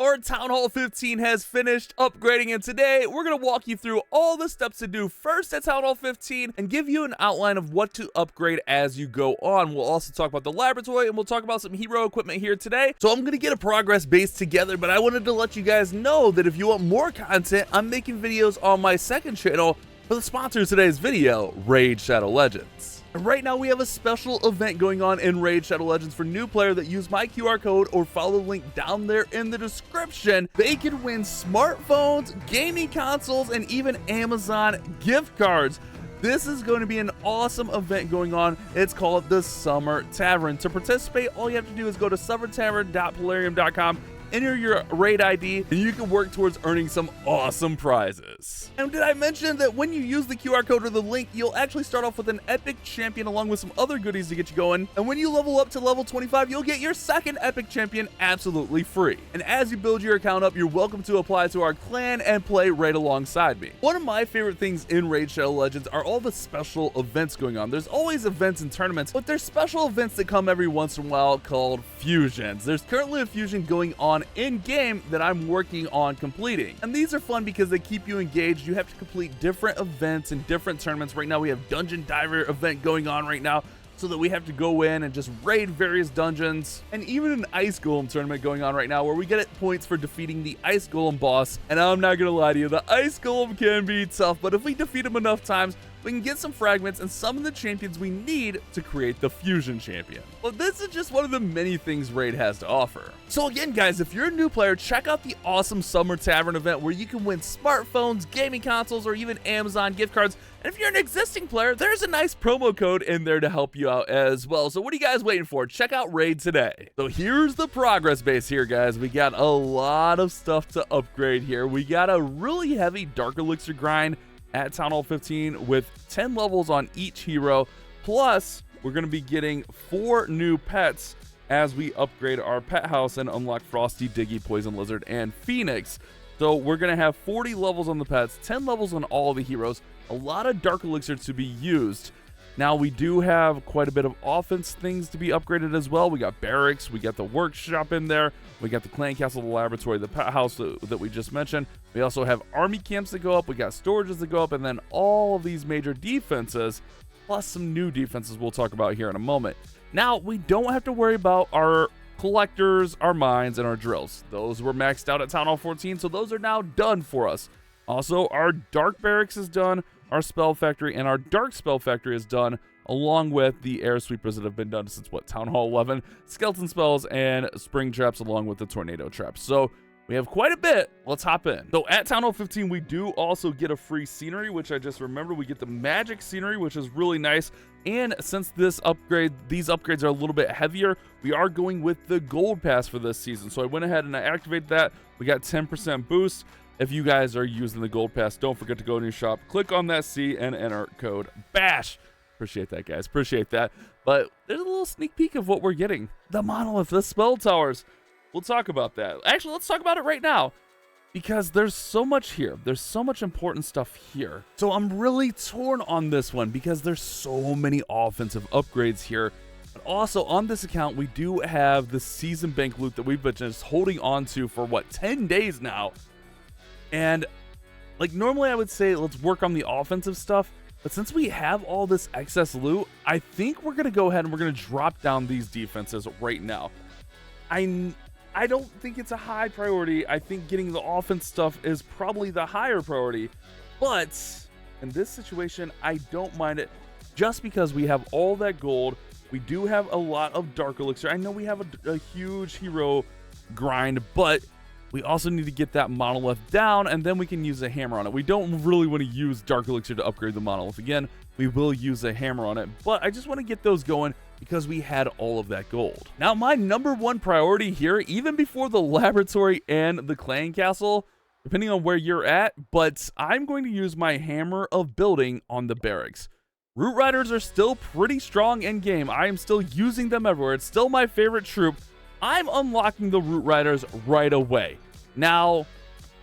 our Town Hall 15 has finished upgrading, and today we're going to walk you through all the steps to do first at Town Hall 15 and give you an outline of what to upgrade as you go on. We'll also talk about the laboratory, and we'll talk about some hero equipment here today. So I'm going to get a progress base together, but I wanted to let you guys know that if you want more content, I'm making videos on my second channel for the sponsor of today's video, Raid Shadow Legends. Right now, we have a special event going on in Raid Shadow Legends for new player that use my QR code or follow the link down there in the description. They can win smartphones, gaming consoles, and even Amazon gift cards. This is going to be an awesome event going on. It's called the Summer Tavern. To participate, all you have to do is go to summertavern.polarium.com, enter your raid ID, and you can work towards earning some awesome prizes. And did I mention that when you use the QR code or the link, you'll actually start off with an epic champion along with some other goodies to get you going. And when you level up to level 25, you'll get your second epic champion absolutely free. And as you build your account up, you're welcome to apply to our clan and play right alongside me. One of my favorite things in Raid Shadow Legends are all the special events going on. There's always events and tournaments, but there's special events that come every once in a while called fusions. There's currently a fusion going on in-game that I'm working on completing. And these are fun because they keep you engaged. You have to complete different events and different tournaments. Right now we have Dungeon Diver event going on right now, so that we have to go in and just raid various dungeons, and even an Ice Golem tournament going on right now where we get points for defeating the Ice Golem boss. And I'm not gonna lie to you, the Ice Golem can be tough, but if we defeat him enough times, we can get some fragments and some of the champions we need to create the fusion champion. But this is just one of the many things Raid has to offer. So again, guys, if you're a new player, check out the awesome Summer Tavern event where you can win smartphones, gaming consoles, or even Amazon gift cards. And if you're an existing player, there's a nice promo code in there to help you out as well. So what are you guys waiting for? Check out Raid today. So here's the progress base here, guys. We got a lot of stuff to upgrade here. We got a really heavy Dark Elixir grind at Town Hall 15 with 10 levels on each hero. Plus, we're going to be getting 4 new pets as we upgrade our pet house and unlock Frosty, Diggy, Poison Lizard, and Phoenix. So we're going to have 40 levels on the pets, 10 levels on all the heroes, a lot of Dark Elixir to be used. Now, we do have quite a bit of offense things to be upgraded as well. We got barracks, we got the workshop in there, we got the clan castle, the laboratory, the pet house that we just mentioned. We also have army camps that go up, we got storages that go up, and then all of these major defenses, plus some new defenses we'll talk about here in a moment. Now, we don't have to worry about our collectors, our mines, and our drills. Those were maxed out at Town Hall 14, so those are now done for us. Also, our dark barracks is done, our spell factory and our dark spell factory is done, along with the air sweepers that have been done since Town Hall 11, skeleton spells, and spring traps, along with the tornado traps. So we have quite a bit. Let's hop in. So at Town Hall 15, we do also get a free scenery, which I just remembered. We get the magic scenery, which is really nice. And since these upgrades are a little bit heavier, we are going with the gold pass for this season. So I went ahead and I activated that. We got 10% boost. If you guys are using the gold pass, don't forget to go to your shop, click on that C, and enter code BASH. Appreciate that, guys. Appreciate that. But there's a little sneak peek of what we're getting. The monolith, the spell towers. We'll talk about that. Actually, let's talk about it right now, because there's so much here. There's so much important stuff here. So I'm really torn on this one because there's so many offensive upgrades here. But also on this account, we do have the season bank loot that we've been just holding on to for, 10 days now. And like normally I would say let's work on the offensive stuff, but since we have all this excess loot, I think we're going to go ahead and we're going to drop down these defenses right now. I don't think it's a high priority. I think getting the offense stuff is probably the higher priority, but in this situation, I don't mind it just because we have all that gold. We do have a lot of Dark Elixir. I know we have a huge hero grind, but we also need to get that monolith down, and then we can use a hammer on it. We don't really want to use Dark Elixir to upgrade the monolith again. We will use a hammer on it, but I just want to get those going because we had all of that gold. Now, my number one priority here, even before the laboratory and the clan castle, depending on where you're at, but I'm going to use my hammer of building on the barracks. Root Riders are still pretty strong in game. I am still using them everywhere. It's still my favorite troop. I'm unlocking the Root Riders right away. Now,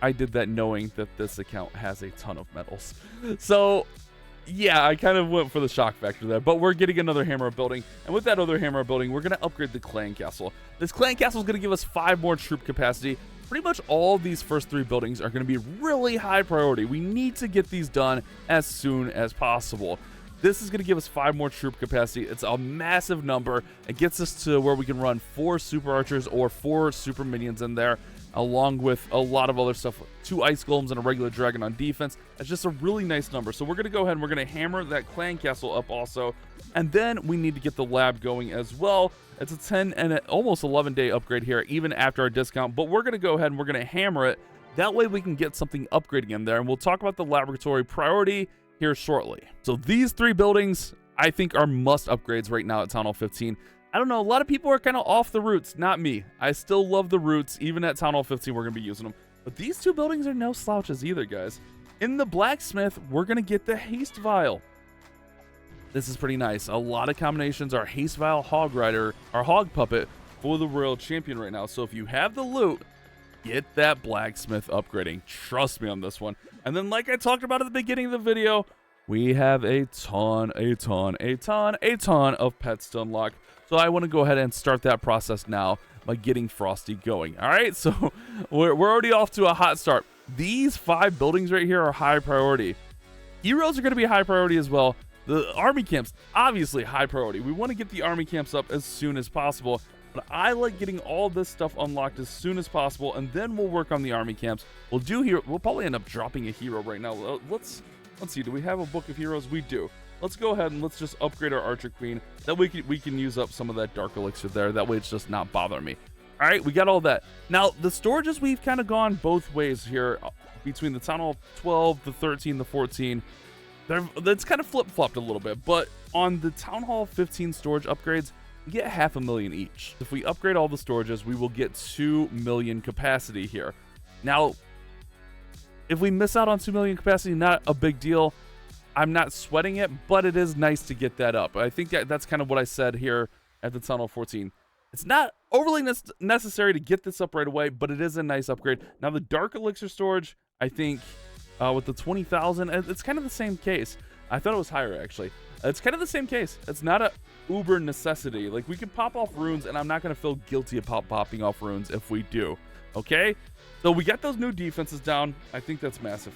I did that knowing that this account has a ton of medals. So, yeah, I kind of went for the shock factor there. But we're getting another hammer of building. And with that other hammer of building, we're going to upgrade the clan castle. This clan castle is going to give us 5 more troop capacity. pretty much all these first 3 buildings are going to be really high priority. We need to get these done as soon as possible. This is going to give us 5 more troop capacity. It's a massive number. It gets us to where we can run 4 super archers or 4 super minions in there, along with a lot of other stuff. 2 ice golems and a regular dragon on defense. It's just a really nice number. So we're going to go ahead and we're going to hammer that clan castle up also. And then we need to get the lab going as well. It's a 10 and almost 11-day upgrade here, even after our discount. But we're going to go ahead and we're going to hammer it. That way we can get something upgrading in there. And we'll talk about the laboratory priority here shortly. So these 3 buildings, I think, are must upgrades right now at Town Hall 15. I don't know, a lot of people are kind of off the roots. Not me. I still love the roots. Even at Town Hall 15, we're going to be using them. But these 2 buildings are no slouches either, guys. In the Blacksmith, we're going to get the Haste Vial. This is pretty nice. A lot of combinations are Haste Vial, Hog Rider, or Hog Puppet for the Royal Champion right now. So if you have the loot, get that Blacksmith upgrading. Trust me on this one. And then, like I talked about at the beginning of the video, we have a ton of pets to unlock. So I want to go ahead and start that process now by getting Frosty going. All right, so we're already off to a hot start. These 5 buildings right here are high priority. Heroes are going to be high priority as well. The army camps, obviously high priority. We want to get the army camps up as soon as possible. But I like getting all this stuff unlocked as soon as possible, and then we'll work on the army camps. We'll probably end up dropping a hero right now. Let's see. Do we have a book of heroes? We do. Let's go ahead and let's just upgrade our Archer Queen. That way we can use up some of that Dark Elixir there. That way it's just not bothering me. All right, we got all that. Now, the storages, we've kind of gone both ways here between the Town Hall 12, the 13, the 14. That's kind of flip-flopped a little bit. But on the Town Hall 15 storage upgrades, we get 500,000 each. If we upgrade all the storages, we will get 2 million capacity here. Now, if we miss out on 2 million capacity, not a big deal. I'm not sweating it, but it is nice to get that up. I think that's kind of what I said here at the Town Hall 14. It's not overly necessary to get this up right away, but it is a nice upgrade. Now, the Dark Elixir storage, I think, with the 20,000, it's kind of the same case. I thought it was higher, actually. It's kind of the same case. It's not a uber necessity. Like, we can pop off runes, and I'm not going to feel guilty about popping off runes if we do. Okay? So we got those new defenses down. I think that's massive.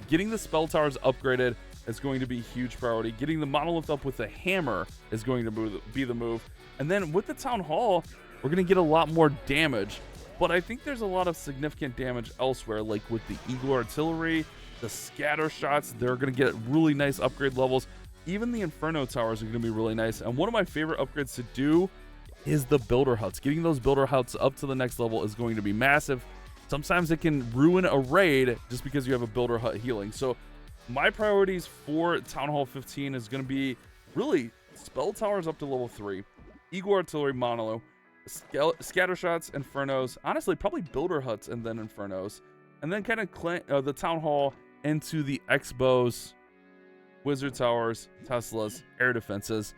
Getting the spell towers upgraded is going to be a huge priority. Getting the monolith up with the hammer is going to be the move. And then with the Town Hall, we're going to get a lot more damage. But I think there's a lot of significant damage elsewhere, like with the Eagle Artillery, the scatter shots. They're going to get really nice upgrade levels. Even the Inferno towers are going to be really nice. And one of my favorite upgrades to do is the builder huts. Getting those builder huts up to the next level is going to be massive. Sometimes it can ruin a raid just because you have a builder hut healing. So my priorities for Town Hall 15 is going to be really spell towers up to level 3, Eagle Artillery, Monolo, scatter shots, Infernos, honestly probably builder huts and then Infernos, and then kind of the Town Hall into the X-bows, Wizard Towers, Teslas, air defenses,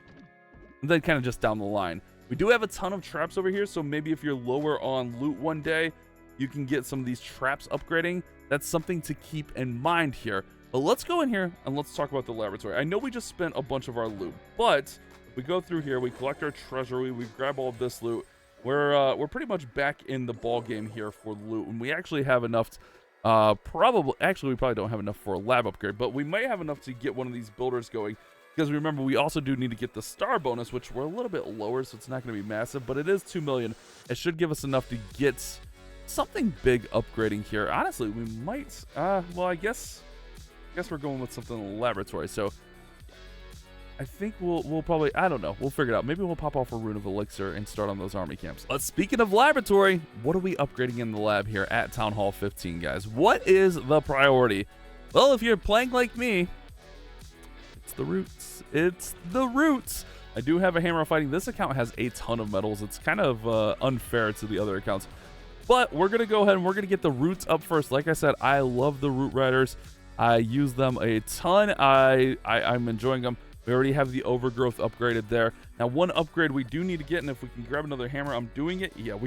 and then kind of just down the line. We do have a ton of traps over here, so maybe if you're lower on loot one day, you can get some of these traps upgrading. That's something to keep in mind here. But let's go in here and let's talk about the laboratory. I know we just spent a bunch of our loot, but we go through here, we collect our treasury, we grab all of this loot. We're pretty much back in the ball game here for loot, and we actually have enough. We probably don't have enough for a lab upgrade, but we might have enough to get one of these builders going. Because remember, we also do need to get the star bonus, which we're a little bit lower, so it's not going to be massive, but it is 2 million. It should give us enough to get something big upgrading here. Honestly, we might, well, I guess we're going with something in the laboratory. So I think we'll probably, I don't know, we'll figure it out. Maybe we'll pop off a rune of elixir and start on those army camps. But speaking of laboratory, what are we upgrading in the lab here at Town Hall 15, guys? What is the priority? Well, if you're playing like me, it's the roots. It's the roots. I do have a hammer of fighting. This account has a ton of medals. It's kind of unfair to the other accounts. But we're going to go ahead and we're going to get the roots up first. Like I said, I love the root riders. I use them a ton. I'm enjoying them. We already have the overgrowth upgraded there. Now, one upgrade we do need to get, and if we can grab another hammer, I'm doing it. Yeah,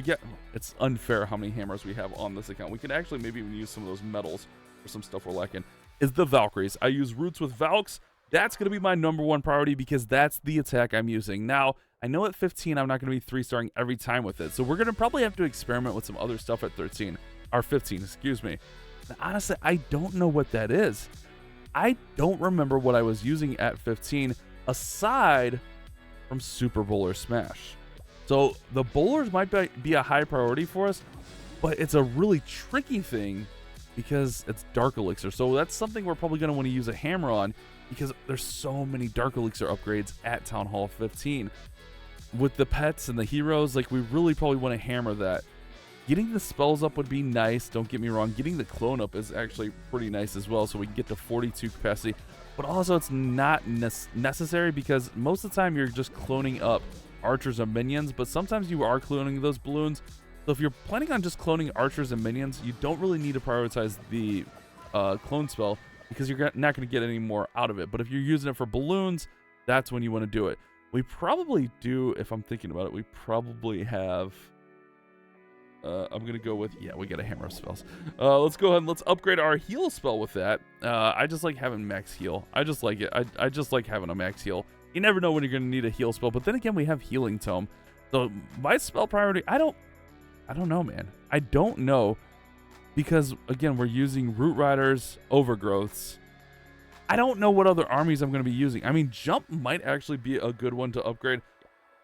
it's unfair how many hammers we have on this account. We can actually maybe even use some of those metals for some stuff we're lacking. Is the Valkyries. I use roots with Valks. That's going to be my number one priority because that's the attack I'm using. Now, I know at 15, I'm not going to be 3-starring every time with it. So we're going to probably have to experiment with some other stuff at 13, or 15, excuse me. And honestly, I don't know what that is. I don't remember what I was using at 15 aside from Super Bowler Smash. So the bowlers might be a high priority for us, but it's a really tricky thing because it's Dark Elixir. So that's something we're probably going to want to use a hammer on because there's so many Dark Elixir upgrades at Town Hall 15. With the pets and the heroes, like we really probably want to hammer that. Getting the spells up would be nice, don't get me wrong. Getting the clone up is actually pretty nice as well, so we can get to 42 capacity. But also it's not necessary because most of the time you're just cloning up archers and minions, but sometimes you are cloning those balloons. So if you're planning on just cloning archers and minions, you don't really need to prioritize the clone spell because you're not going to get any more out of it. But if you're using it for balloons, that's when you want to do it. We probably do, if I'm thinking about it, we probably have... I'm going to go with, yeah, we got a hammer of spells. Let's go ahead and let's upgrade our heal spell with that. I just like having max heal. I just like it. I just like having a max heal. You never know when you're going to need a heal spell, but then again, we have Healing Tome. So my spell priority, I don't know, man. I don't know because, again, we're using Root Riders, Overgrowths. I don't know what other armies I'm going to be using. I mean, Jump might actually be a good one to upgrade.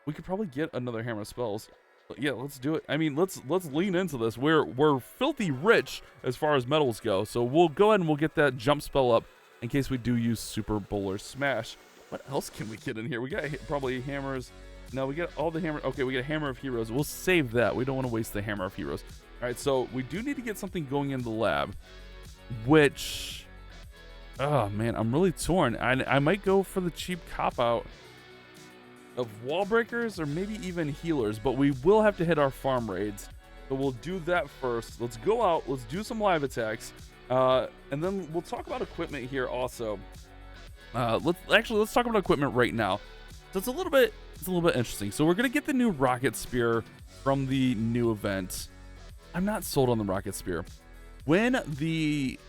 We could probably get another hammer of spells. But yeah, let's do it. I mean, let's lean into this. We're filthy rich as far as medals go, so we'll go ahead and we'll get that jump spell up in case we do use Super Bowler Smash. What else can we get in here? We got probably hammers. No, we got all the hammer. Okay, we got a Hammer of Heroes. We'll save that. We don't want to waste the Hammer of Heroes. All right, so we do need to get something going in the lab, which, oh man, I'm really torn. I might go for the cheap cop out of wall breakers or maybe even healers, but we will have to hit our farm raids, so we'll do that first. Let's go out, let's do some live attacks, and then we'll talk about equipment here also. Let's talk about equipment right now. So it's a little bit interesting. So we're gonna get the new rocket spear from the new event. I'm not sold on the rocket spear. When the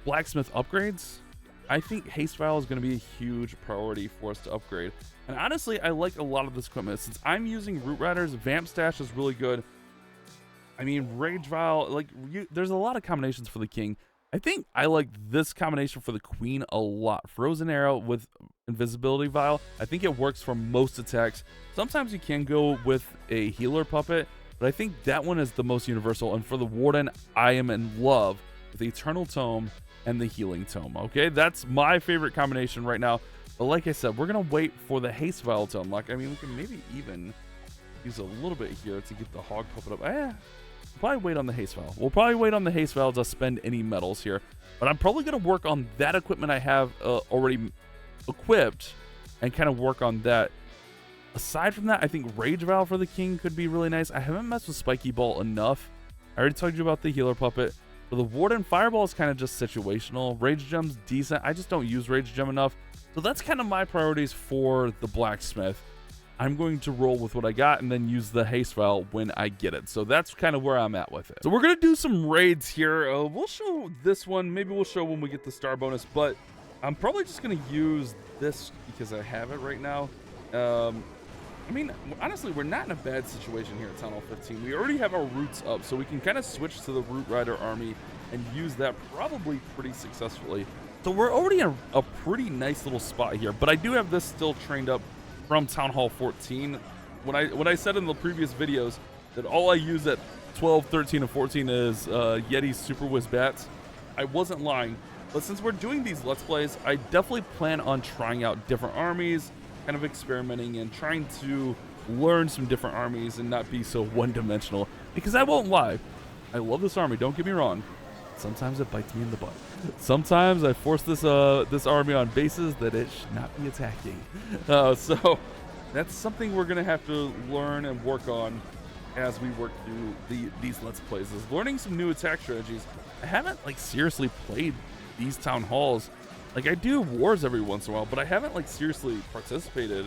blacksmith upgrades, I think haste vial is going to be a huge priority for us to upgrade. And honestly, I like a lot of this equipment. Since I'm using Root Riders, Vamp Stash is really good. I mean, Rage Vial, like, there's a lot of combinations for the king. I think I like this combination for the queen a lot. Frozen Arrow with Invisibility Vial. I think it works for most attacks. Sometimes you can go with a healer puppet, but I think that one is the most universal. And for the warden, I am in love with the Eternal Tome and the Healing Tome. Okay, that's my favorite combination right now. But like I said, we're gonna wait for the haste vial to unlock. I mean, we can maybe even use a little bit here to get the hog puppet up. We'll probably wait on the haste vial. We'll probably wait on the haste vial to spend any medals here. But I'm probably gonna work on that equipment I have already equipped and kind of work on that. Aside from that, I think Rage Vial for the king could be really nice. I haven't messed with Spiky Ball enough. I already told you about the healer puppet. For the Warden, Fireball is kind of just situational. Rage Gem's decent. I just don't use Rage Gem enough. So that's kind of my priorities for the Blacksmith. I'm going to roll with what I got and then use the haste vial when I get it. So that's kind of where I'm at with it. So we're going to do some raids here. We'll show this one. Maybe we'll show when we get the star bonus. But I'm probably just going to use this because I have it right now. I mean, honestly, we're not in a bad situation here at Town Hall 15. We already have our roots up, so we can kind of switch to the Root Rider army and use that probably pretty successfully. So we're already in a pretty nice little spot here, but I do have this still trained up from Town Hall 14. When I said in the previous videos that all I use at 12, 13, and 14 is Yeti's Super Whiz Bats, I wasn't lying. But since we're doing these Let's Plays, I definitely plan on trying out different armies, kind of experimenting and trying to learn some different armies and not be so one-dimensional. Because I won't lie, I love this army, don't get me wrong. Sometimes it bites me in the butt. Sometimes I force this army on bases that it should not be attacking. So that's something we're gonna have to learn and work on as we work through these Let's Plays, is learning some new attack strategies. I haven't like seriously played these town halls. Like, I do wars every once in a while, but I haven't like seriously participated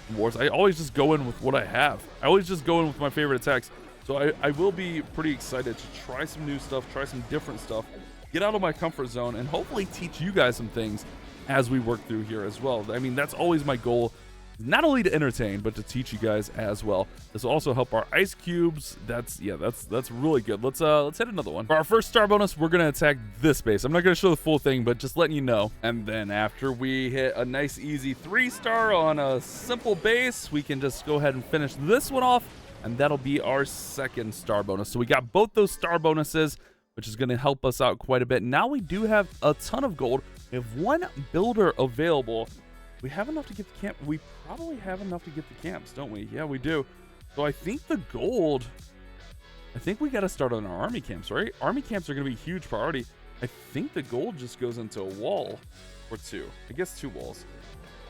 in wars. I always just go in with what I have. I always just go in with my favorite attacks. So I will be pretty excited to try some new stuff, try some different stuff, get out of my comfort zone, and hopefully teach you guys some things as we work through here as well. I mean, that's always my goal, not only to entertain, but to teach you guys as well. This will also help our ice cubes. That's really good. Let's hit another one. For our first star bonus, we're gonna attack this base. I'm not gonna show the full thing, but just letting you know. And then after we hit a nice easy 3-star on a simple base, we can just go ahead and finish this one off, and that'll be our second star bonus. So we got both those star bonuses, which is gonna help us out quite a bit. Now we do have a ton of gold. We have 1 builder available. We have enough to get the camp. We probably have enough to get the camps, don't we? Yeah, we do. So I think the gold, I think we got to start on our army camps, right? Army camps are going to be a huge priority. I think the gold just goes into a wall or 2. I guess 2 walls.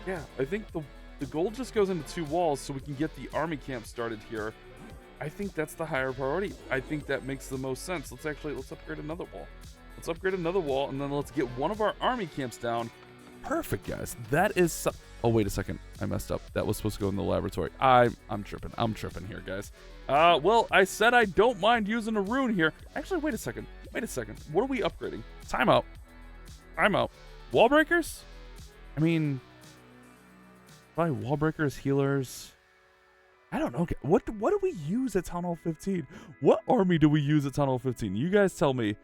Yeah, I think the gold just goes into 2 walls so we can get the army camp started here. I think that's the higher priority. I think that makes the most sense. Let's upgrade another wall. Let's upgrade another wall, and then let's get one of our army camps down. Perfect, guys. That is oh, wait a second. I messed up. That was supposed to go in the laboratory. I'm tripping here, guys. Well, I said I don't mind using a rune here. Actually, wait a second. What are we upgrading? Timeout. Wall breakers? I mean, probably wall breakers, healers. I don't know. What do we use at Town Hall 15? What army do we use at Town Hall 15? You guys tell me.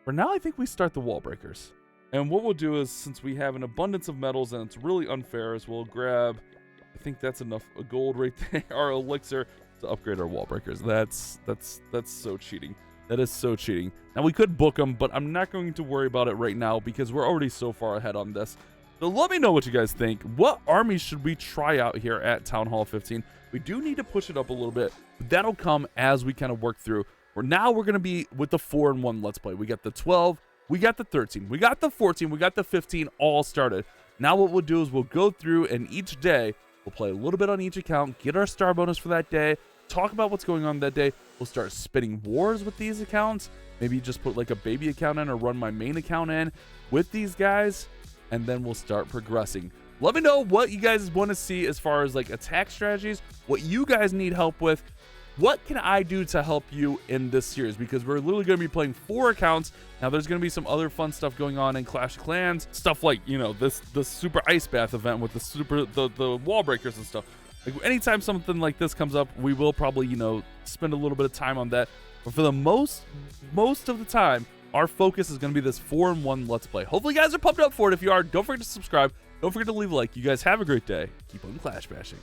For now, I think we start the wall breakers. And what we'll do is, since we have an abundance of metals and it's really unfair, is we'll grab, I think that's enough gold right there, our elixir, to upgrade our wall breakers. That's so cheating. That is so cheating. Now, we could book them, but I'm not going to worry about it right now because we're already so far ahead on this. So let me know what you guys think. What armies should we try out here at Town Hall 15? We do need to push it up a little bit, but that'll come as we kind of work through. Now we're going to be with the 4-in-1 Let's Play. We got the 12, we got the 13, we got the 14, we got the 15 all started. Now what we'll do is we'll go through, and each day we'll play a little bit on each account, get our star bonus for that day, talk about what's going on that day. We'll start spinning wars with these accounts, maybe just put like a baby account in or run my main account in with these guys, and then we'll start progressing. Let me know what you guys want to see as far as like attack strategies, what you guys need help with. What can I do to help you in this series? Because we're literally going to be playing 4 accounts. Now, there's going to be some other fun stuff going on in Clash of Clans. Stuff like, you know, this super ice bath event with the wall breakers and stuff. Like, anytime something like this comes up, we will probably, you know, spend a little bit of time on that. But for the most of the time, our focus is going to be this 4-in-1 Let's Play. Hopefully, you guys are pumped up for it. If you are, don't forget to subscribe. Don't forget to leave a like. You guys have a great day. Keep on Clash bashing.